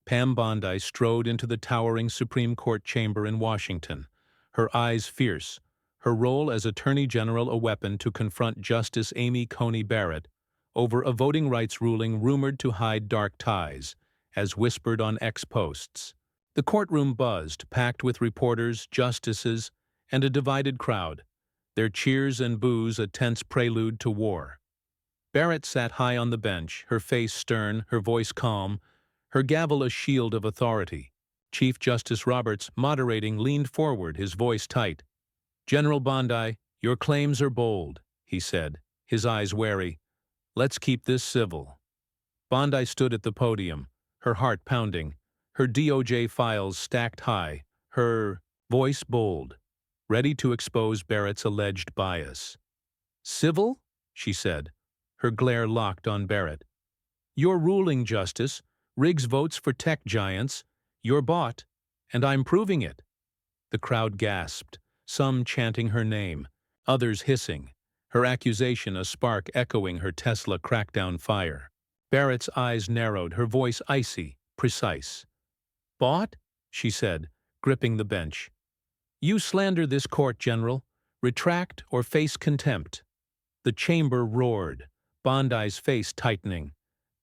Pam Bondi strode into the towering Supreme Court chamber in Washington, her eyes fierce, her role as Attorney General a weapon to confront Justice Amy Coney Barrett over a voting rights ruling rumored to hide dark ties, as whispered on X posts. The courtroom buzzed, packed with reporters, justices, and a divided crowd, their cheers and boos a tense prelude to war. Barrett sat high on the bench, her face stern, her voice calm, her gavel a shield of authority. Chief Justice Roberts, moderating, leaned forward, his voice tight. "General Bondi, your claims are bold," he said, his eyes wary. "Let's keep this civil." Bondi stood at the podium, her heart pounding, her DOJ files stacked high, her voice bold, ready to expose Barrett's alleged bias. "Civil?" she said, her glare locked on Barrett. "Your ruling, Justice, rigs votes for tech giants. You're bought, and I'm proving it." The crowd gasped, some chanting her name, others hissing, her accusation a spark echoing her Tesla crackdown fire. Barrett's eyes narrowed, her voice icy, precise. "Bought?" she said, gripping the bench. "You slander this court, General. Retract or face contempt." The chamber roared, Bondi's face tightening.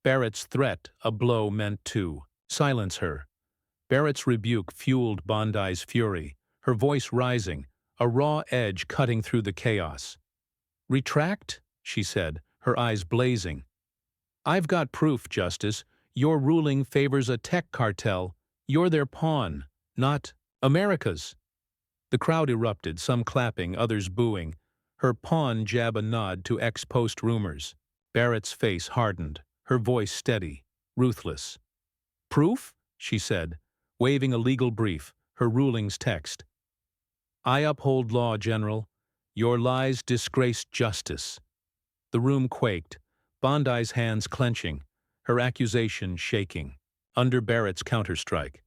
Barrett's threat, a blow meant to silence her. Barrett's rebuke fueled Bondi's fury, her voice rising, a raw edge cutting through the chaos. "Retract?" she said, her eyes blazing. "I've got proof, Justice. Your ruling favors a tech cartel. You're their pawn, not America's." The crowd erupted, some clapping, others booing. Her pawn jab a nod to ex-post rumors. Barrett's face hardened, her voice steady, ruthless. "Proof?" she said, waving a legal brief, her ruling's text. "I uphold law, General. Your lies disgrace justice." The room quaked, Bondi's hands clenching, her accusation shaking, under Barrett's counterstrike.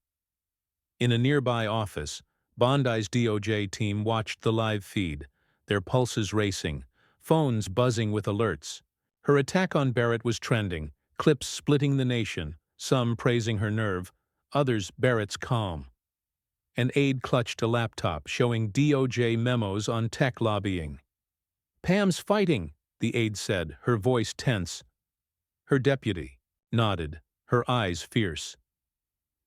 In a nearby office, Bondi's DOJ team watched the live feed, their pulses racing, phones buzzing with alerts. Her attack on Barrett was trending, clips splitting the nation, some praising her nerve, others Barrett's calm. An aide clutched a laptop, showing DOJ memos on tech lobbying. "Pam's fighting," the aide said, her voice tense. Her deputy nodded, her eyes fierce.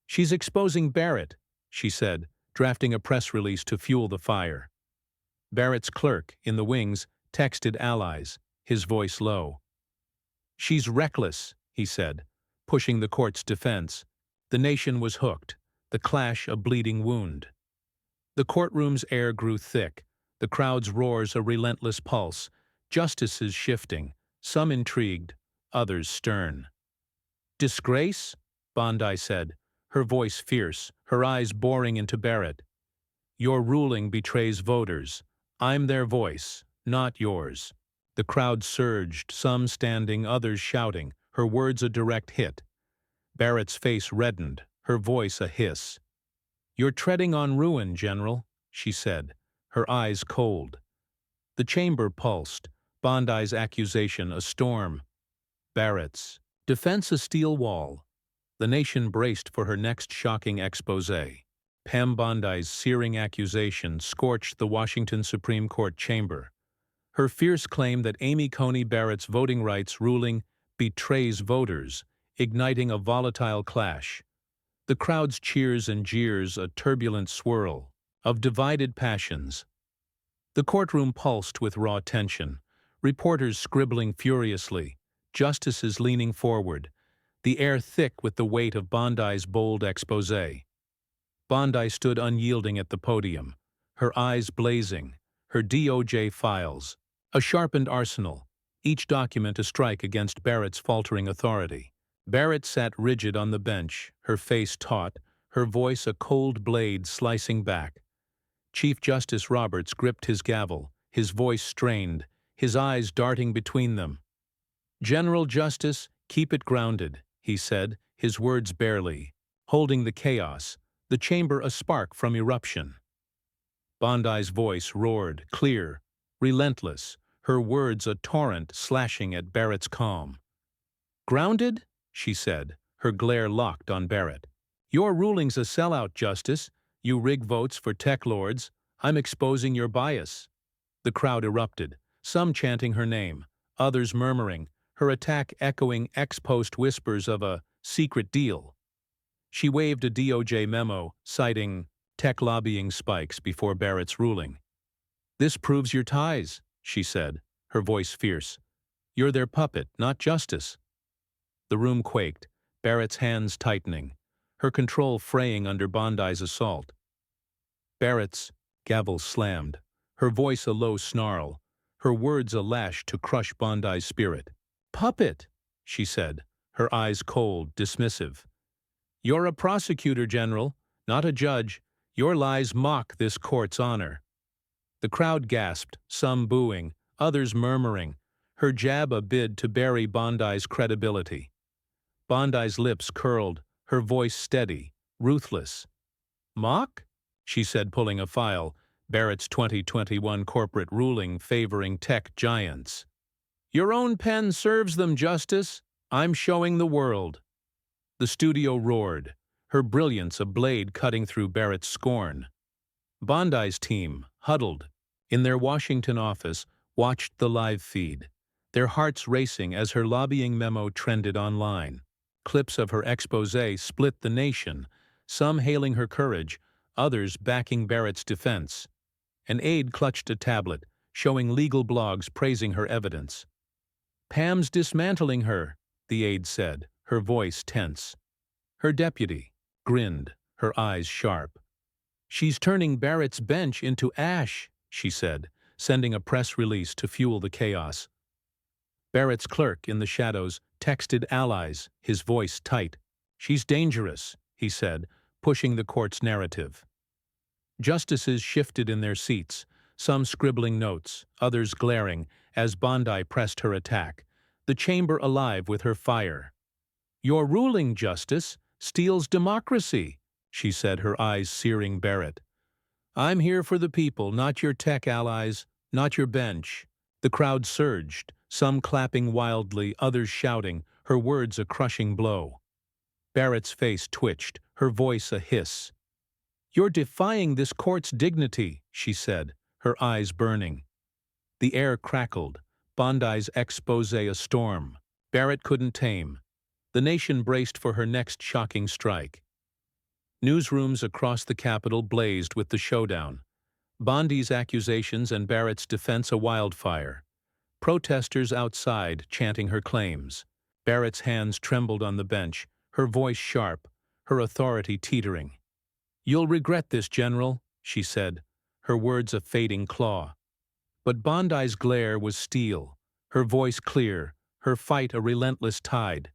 "She's exposing Barrett," she said, drafting a press release to fuel the fire. Barrett's clerk, in the wings, texted allies, his voice low. "She's reckless," he said, pushing the court's defense. The nation was hooked, the clash a bleeding wound. The courtroom's air grew thick, the crowd's roars a relentless pulse, justices shifting, some intrigued, others stern. "Disgrace?" Bondi said, her voice fierce, her eyes boring into Barrett. "Your ruling betrays voters. I'm their voice, not yours." The crowd surged, some standing, others shouting, her words a direct hit. Barrett's face reddened, her voice a hiss. "You're treading on ruin, General," she said, her eyes cold. The chamber pulsed, Bondi's accusation a storm. Barrett's defense a steel wall. The nation braced for her next shocking exposé. Pam Bondi's searing accusation scorched the Washington Supreme Court chamber. Her fierce claim that Amy Coney Barrett's voting rights ruling betrays voters, igniting a volatile clash. The crowd's cheers and jeers a turbulent swirl of divided passions. The courtroom pulsed with raw tension, reporters scribbling furiously, justices leaning forward, the air thick with the weight of Bondi's bold exposé. Bondi stood unyielding at the podium, her eyes blazing, her DOJ files, a sharpened arsenal, each document a strike against Barrett's faltering authority. Barrett sat rigid on the bench, her face taut, her voice a cold blade slicing back. Chief Justice Roberts gripped his gavel, his voice strained, his eyes darting between them. "General Justice, keep it grounded," he said, his words barely, holding the chaos, the chamber a spark from eruption. Bondi's voice roared, clear, relentless, her words a torrent slashing at Barrett's calm. "Grounded?" she said, her glare locked on Barrett. Your ruling's a sellout, Justice. You rig votes for tech lords. I'm exposing your bias. The crowd erupted, some chanting her name, others murmuring, her attack echoing ex-post whispers of a secret deal. She waved a DOJ memo, citing tech lobbying spikes before Barrett's ruling. "This proves your ties," she said, her voice fierce. "You're their puppet, not justice." The room quaked, Barrett's hands tightening, her control fraying under Bondi's assault. Barrett's gavel slammed, her voice a low snarl, her words a lash to crush Bondi's spirit. "Puppet," she said, her eyes cold, dismissive. "You're a prosecutor, General, not a judge. Your lies mock this court's honor." The crowd gasped, some booing, others murmuring, her jab a bid to bury Bondi's credibility. Bondi's lips curled, her voice steady, ruthless. "Mock?" she said, pulling a file, Barrett's 2021 corporate ruling favoring tech giants. "Your own pen serves them, Justice. I'm showing the world." The studio roared, her brilliance a blade cutting through Barrett's scorn. Bondi's team, huddled in their Washington office, watched the live feed, their hearts racing as her lobbying memo trended online. Clips of her exposé split the nation, some hailing her courage, others backing Barrett's defense. An aide clutched a tablet, showing legal blogs praising her evidence. "Pam's dismantling her," the aide said, her voice tense. Her deputy grinned, her eyes sharp. "She's turning Barrett's bench into ash," she said, sending a press release to fuel the chaos. Barrett's clerk in the shadows texted allies, his voice tight. "She's dangerous," he said, pushing the court's narrative. Justices shifted in their seats, some scribbling notes, others glaring, as Bondi pressed her attack, the chamber alive with her fire. "Your ruling, Justice, steals democracy," she said, her eyes searing Barrett. "I'm here for the people, not your tech allies, not your bench." The crowd surged, some clapping wildly, others shouting, her words a crushing blow. Barrett's face twitched, her voice a hiss. "You're defying this court's dignity," she said, her eyes burning. The air crackled, Bondi's exposé a storm. Barrett couldn't tame. The nation braced for her next shocking strike. Newsrooms across the Capitol blazed with the showdown. Bondi's accusations and Barrett's defense a wildfire. Protesters outside chanting her claims. Barrett's hands trembled on the bench, her voice sharp, her authority teetering. "You'll regret this, General," she said, her words a fading claw. But Bondi's glare was steel, her voice clear, her fight a relentless tide.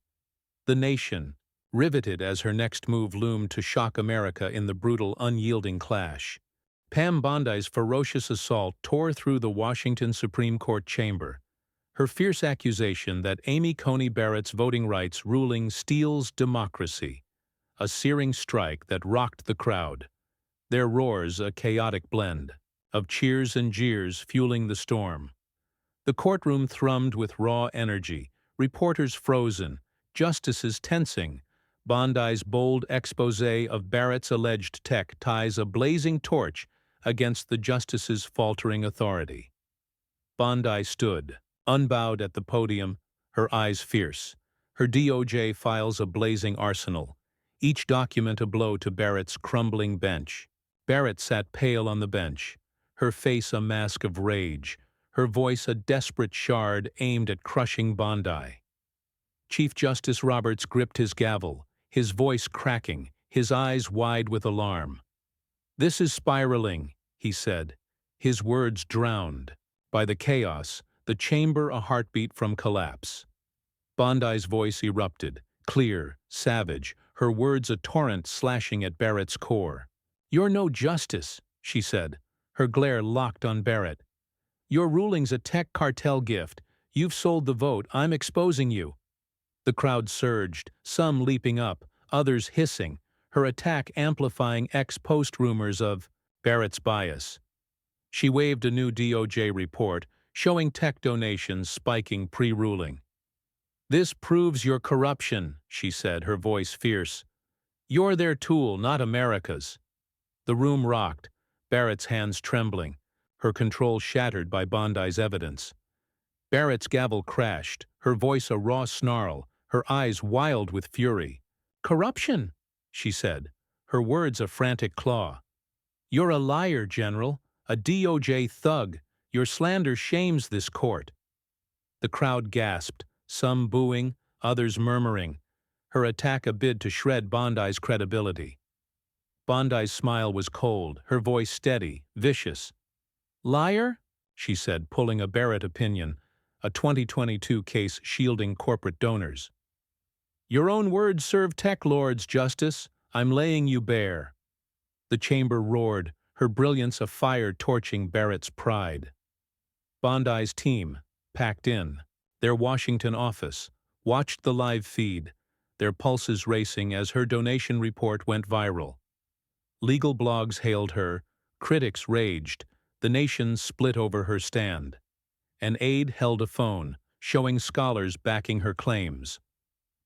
The nation, riveted as her next move loomed to shock America in the brutal, unyielding clash. Pam Bondi's ferocious assault tore through the Washington Supreme Court chamber, her fierce accusation that Amy Coney Barrett's voting rights ruling steals democracy, a searing strike that rocked the crowd, their roars a chaotic blend of cheers and jeers fueling the storm. The courtroom thrummed with raw energy, reporters frozen, justices tensing. Bondi's bold exposé of Barrett's alleged tech ties a blazing torch against the justices' faltering authority. Bondi stood, unbowed at the podium, her eyes fierce, her DOJ files a blazing arsenal, each document a blow to Barrett's crumbling bench. Barrett sat pale on the bench, her face a mask of rage, her voice a desperate shard aimed at crushing Bondi. Chief Justice Roberts gripped his gavel, his voice cracking, his eyes wide with alarm. "This is spiraling," he said, his words drowned. By the chaos, the chamber a heartbeat from collapse. Bondi's voice erupted, clear, savage, her words a torrent slashing at Barrett's core. "You're no justice," she said, her glare locked on Barrett. "Your ruling's a tech cartel gift. You've sold the vote. I'm exposing you." The crowd surged, some leaping up, others hissing, her attack amplifying ex-post rumors of Barrett's bias. She waved a new DOJ report, showing tech donations spiking pre-ruling. "This proves your corruption," she said, her voice fierce. You're their tool, not America's. The room rocked, Barrett's hands trembling, her control shattered by Bondi's evidence. Barrett's gavel crashed, her voice a raw snarl, her eyes wild with fury. "Corruption," she said, her words a frantic claw. "You're a liar, General, a DOJ thug. Your slander shames this court." The crowd gasped, some booing, others murmuring, her attack a bid to shred Bondi's credibility. Bondi's smile was cold, her voice steady, vicious. "Liar?" she said, pulling a Barrett opinion, a 2022 case shielding corporate donors. "Your own words serve tech lords, Justice. I'm laying you bare." The chamber roared, her brilliance a fire torching Barrett's pride. Bondi's team, packed in, their Washington office, watched the live feed, their pulses racing as her donation report went viral. Legal blogs hailed her, critics raged, the nation split over her stand. An aide held a phone, showing scholars backing her claims.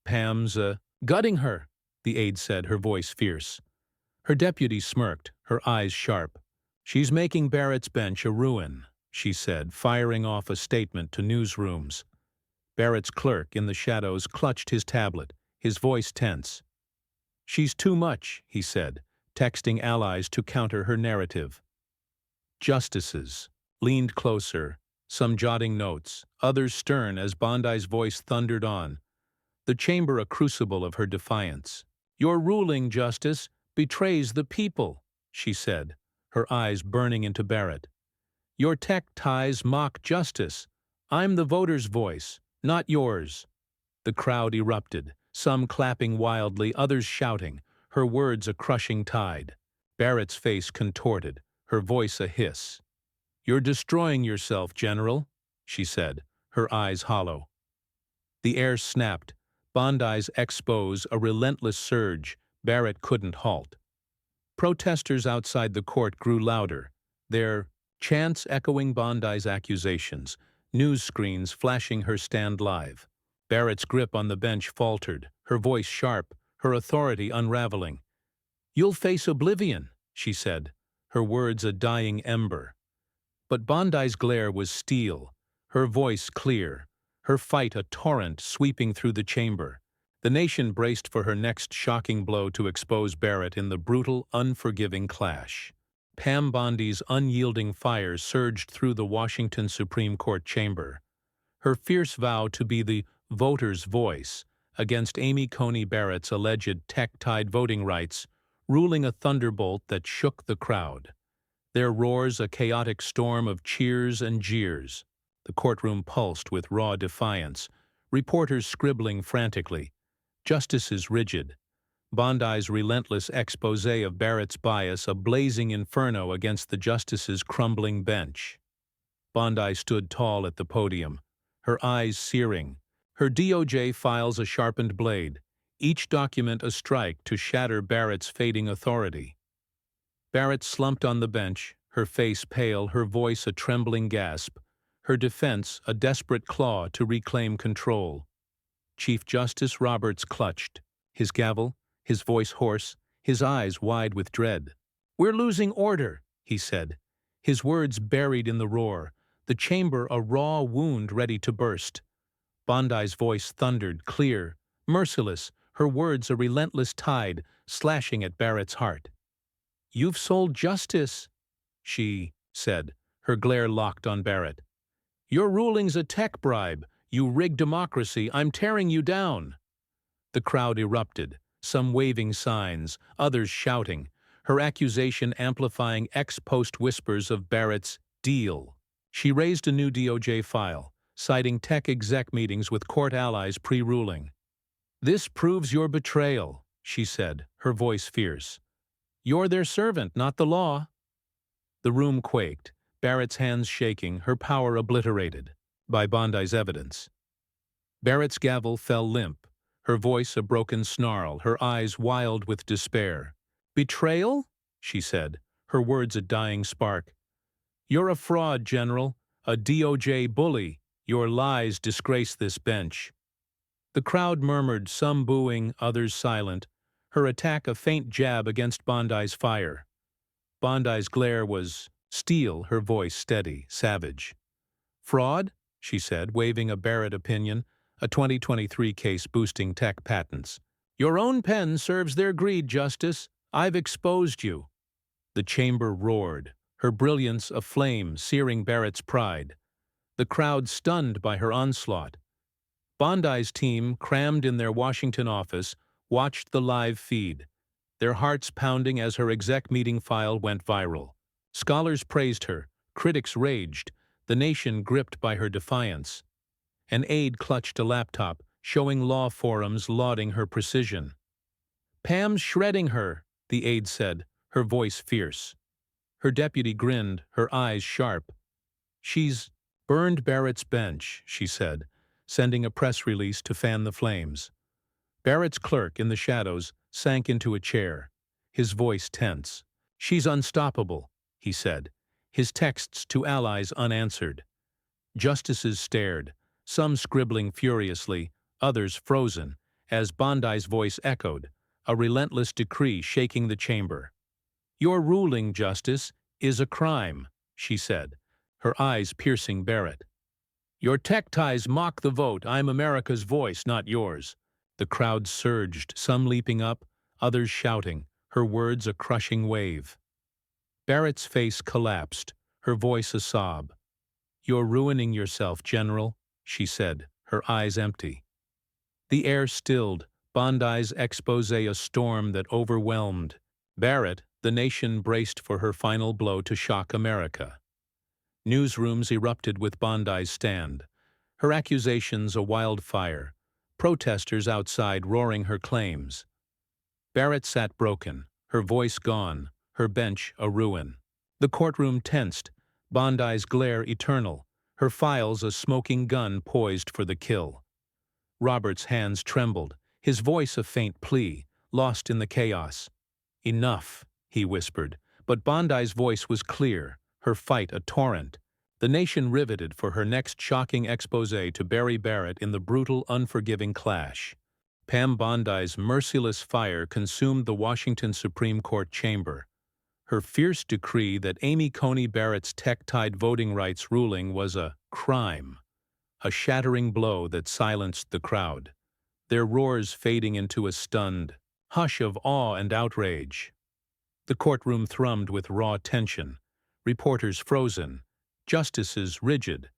"Pam's, gutting her," the aide said, her voice fierce. Her deputy smirked, her eyes sharp. "She's making Barrett's bench a ruin," she said, firing off a statement to newsrooms. Barrett's clerk in the shadows clutched his tablet, his voice tense. "She's too much," he said, texting allies to counter her narrative. Justices leaned closer, some jotting notes, others stern as Bondi's voice thundered on, the chamber a crucible of her defiance. "Your ruling, Justice, betrays the people," she said, her eyes burning into Barrett. "Your tech ties mock justice. I'm the voter's voice, not yours." The crowd erupted, some clapping wildly, others shouting, her words a crushing tide. Barrett's face contorted, her voice a hiss. "You're destroying yourself, General," she said, her eyes hollow. The air snapped, Bondi's expose a relentless surge Barrett couldn't halt. Protesters outside the court grew louder, their chants echoing Bondi's accusations, news screens flashing her stand live. Barrett's grip on the bench faltered, her voice sharp, her authority unraveling. "You'll face oblivion," she said, her words a dying ember. But Bondi's glare was steel, her voice clear, her fight a torrent sweeping through the chamber. The nation braced for her next shocking blow to expose Barrett in the brutal, unforgiving clash. Pam Bondi's unyielding fire surged through the Washington Supreme Court chamber. Her fierce vow to be the voter's voice against Amy Coney Barrett's alleged tech-tied voting rights, ruling a thunderbolt that shook the crowd. Their roars a chaotic storm of cheers and jeers. The courtroom pulsed with raw defiance, reporters scribbling frantically, justices rigid, Bondi's relentless expose of Barrett's bias a blazing inferno against the justices' crumbling bench. Bondi stood tall at the podium, her eyes searing, her DOJ files a sharpened blade, each document a strike to shatter Barrett's fading authority. Barrett slumped on the bench, her face pale, her voice a trembling gasp, her defense a desperate claw to reclaim control. Chief Justice Roberts clutched, his gavel, his voice hoarse, his eyes wide with dread. "We're losing order," he said, his words buried in the roar, the chamber a raw wound ready to burst. Bondi's voice thundered, clear, merciless, her words a relentless tide slashing at Barrett's heart. "You've sold justice," she said, her glare locked on Barrett. "Your ruling's a tech bribe. You rigged democracy. I'm tearing you down." The crowd erupted, some waving signs, others shouting, her accusation amplifying ex-post whispers of Barrett's deal. She raised a new DOJ file, citing tech exec meetings with court allies pre-ruling. "This proves your betrayal," she said, her voice fierce. "You're their servant, not the law." The room quaked, Barrett's hands shaking, her power obliterated by Bondi's evidence. Barrett's gavel fell limp, her voice a broken snarl, her eyes wild with despair. "Betrayal?" she said, her words a dying spark. "You're a fraud, General, a DOJ bully. Your lies disgrace this bench." The crowd murmured, some booing, others silent, her attack a faint jab against Bondi's fire. Bondi's glare was steel, her voice steady, savage. "Fraud?" she said, waving a Barrett opinion, a 2023 case boosting tech patents. "Your own pen serves their greed, Justice. I've exposed you." The chamber roared, her brilliance aflame, searing Barrett's pride. The crowd stunned by her onslaught. Bondi's team, crammed in their Washington office, watched the live feed, their hearts pounding as her exec meeting file went viral. Scholars praised her, critics raged, the nation gripped by her defiance. An aide clutched a laptop, showing law forums lauding her precision. "Pam's shredding her," the aide said, her voice fierce. Her deputy grinned, her eyes sharp. "She's burned Barrett's bench," she said, sending a press release to fan the flames. Barrett's clerk, in the shadows, sank into a chair, his voice tense. "She's unstoppable," he said, his texts to allies unanswered. Justices stared, some scribbling furiously, others frozen, as Bondi's voice echoed, a relentless decree shaking the chamber. "Your ruling, Justice, is a crime," she said, her eyes piercing Barrett. "Your tech ties mock the vote. I'm America's voice, not yours." The crowd surged, some leaping up, others shouting, her words a crushing wave. Barrett's face collapsed, her voice a sob. "You're ruining yourself, General," she said, her eyes empty. The air stilled, Bondi's expose a storm that overwhelmed. Barrett, the nation braced for her final blow to shock America. Newsrooms erupted with Bondi's stand, her accusations a wildfire, protesters outside roaring her claims. Barrett sat broken, her voice gone, her bench a ruin. The courtroom tensed, Bondi's glare eternal, her files a smoking gun poised for the kill. Robert's hands trembled, his voice a faint plea, lost in the chaos. "Enough," he whispered, but Bondi's voice was clear, her fight a torrent. The nation riveted for her next shocking expose to bury Barrett in the brutal, unforgiving clash. Pam Bondi's merciless fire consumed the Washington Supreme Court chamber. Her fierce decree that Amy Coney Barrett's tech-tied voting rights ruling was a crime, a shattering blow that silenced the crowd, their roars fading into a stunned hush of awe and outrage. The courtroom thrummed with raw tension, reporters frozen, justices rigid.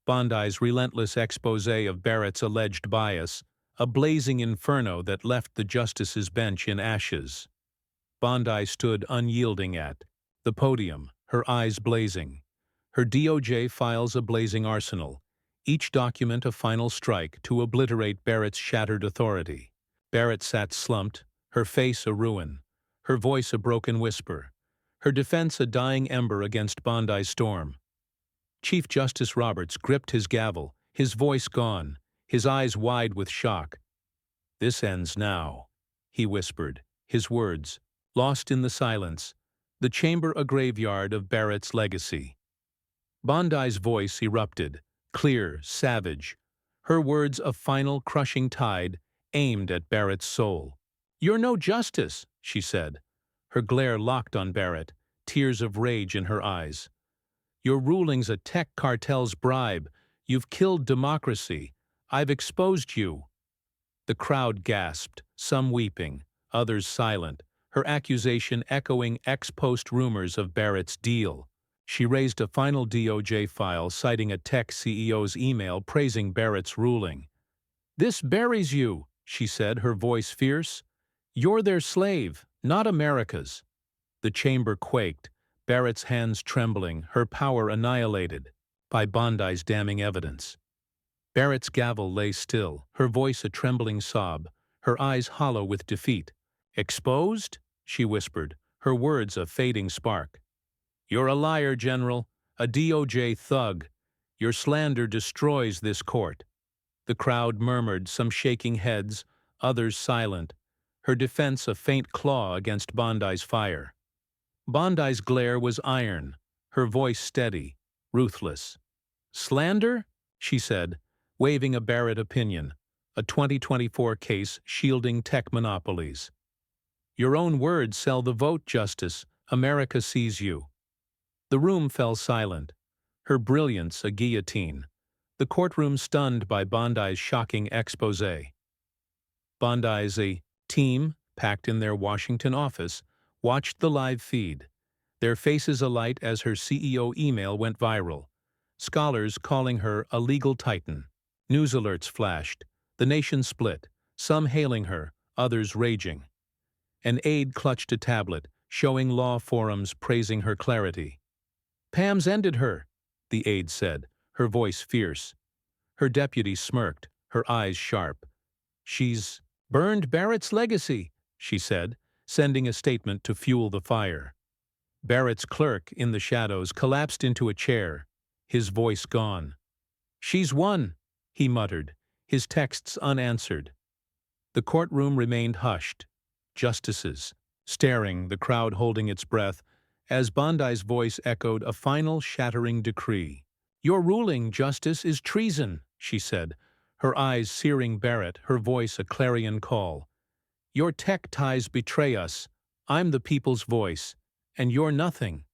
Bondi's relentless expose of Barrett's alleged bias, a blazing inferno that left the justices' bench in ashes. Bondi stood unyielding at the podium, her eyes blazing, her DOJ files a blazing arsenal, each document a final strike to obliterate Barrett's shattered authority. Barrett sat slumped, her face a ruin, her voice a broken whisper, her defense a dying ember against Bondi's storm. Chief Justice Roberts gripped his gavel, his voice gone, his eyes wide with shock. "This ends now," he whispered, his words, lost in the silence, the chamber a graveyard of Barrett's legacy. Bondi's voice erupted, clear, savage, her words a final crushing tide aimed at Barrett's soul. "You're no justice," she said, her glare locked on Barrett, tears of rage in her eyes. "Your ruling's a tech cartel's bribe. You've killed democracy. I've exposed you." The crowd gasped, some weeping, others silent, her accusation echoing ex-post rumors of Barrett's deal. She raised a final DOJ file citing a tech CEO's email praising Barrett's ruling. "This buries you," she said, her voice fierce. "You're their slave, not America's." The chamber quaked, Barrett's hands trembling, her power annihilated by Bondi's damning evidence. Barrett's gavel lay still, her voice a trembling sob, her eyes hollow with defeat. "Exposed?" she whispered, her words a fading spark. "You're a liar, General, a DOJ thug. Your slander destroys this court." The crowd murmured, some shaking heads, others silent, her defense a faint claw against Bondi's fire. Bondi's glare was iron, her voice steady, ruthless. "Slander?" she said, waving a Barrett opinion, a 2024 case shielding tech monopolies. Your own words sell the vote, Justice. America sees you. The room fell silent, her brilliance a guillotine, the courtroom stunned by Bondi's shocking exposé. Bondi's team, packed in their Washington office, watched the live feed, their faces alight as her CEO email went viral, scholars calling her a legal titan. News alerts flashed, the nation split, some hailing her, others raging. An aide clutched a tablet, showing law forums praising her clarity. "Pam's ended her," the aide said, her voice fierce. Her deputy smirked, her eyes sharp. "She's burned Barrett's legacy," she said, sending a statement to fuel the fire. Barrett's clerk, in the shadows, collapsed into a chair, his voice gone. "She's won," he muttered, his texts unanswered. The courtroom remained hushed, justices staring, the crowd holding its breath, as Bondi's voice echoed a final shattering decree. "Your ruling, Justice, is treason," she said, her eyes searing Barrett, her voice a clarion call. "Your tech ties betray us. I'm the people's voice, and you're nothing."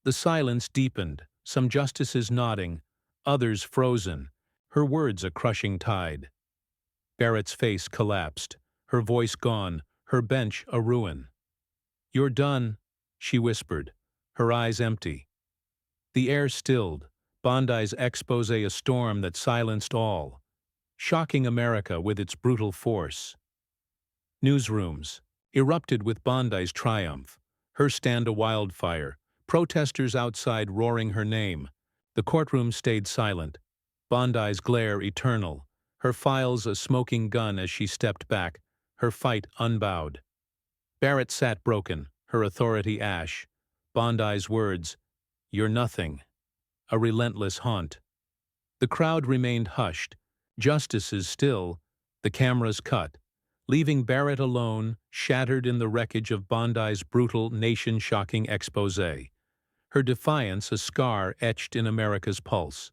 The silence deepened, some justices nodding, others frozen, her words a crushing tide. Barrett's face collapsed, her voice gone, her bench a ruin. "You're done," she whispered, her eyes empty. The air stilled, Bondi's exposé a storm that silenced all, shocking America with its brutal force. Newsrooms erupted with Bondi's triumph, her stand a wildfire, protesters outside roaring her name. The courtroom stayed silent, Bondi's glare eternal, her files a smoking gun as she stepped back, her fight unbowed. Barrett sat broken, her authority ash, Bondi's words, "You're nothing," a relentless haunt. The crowd remained hushed, justices still, the cameras cut, leaving Barrett alone, shattered in the wreckage of Bondi's brutal, nation-shocking exposé, her defiance a scar etched in America's pulse.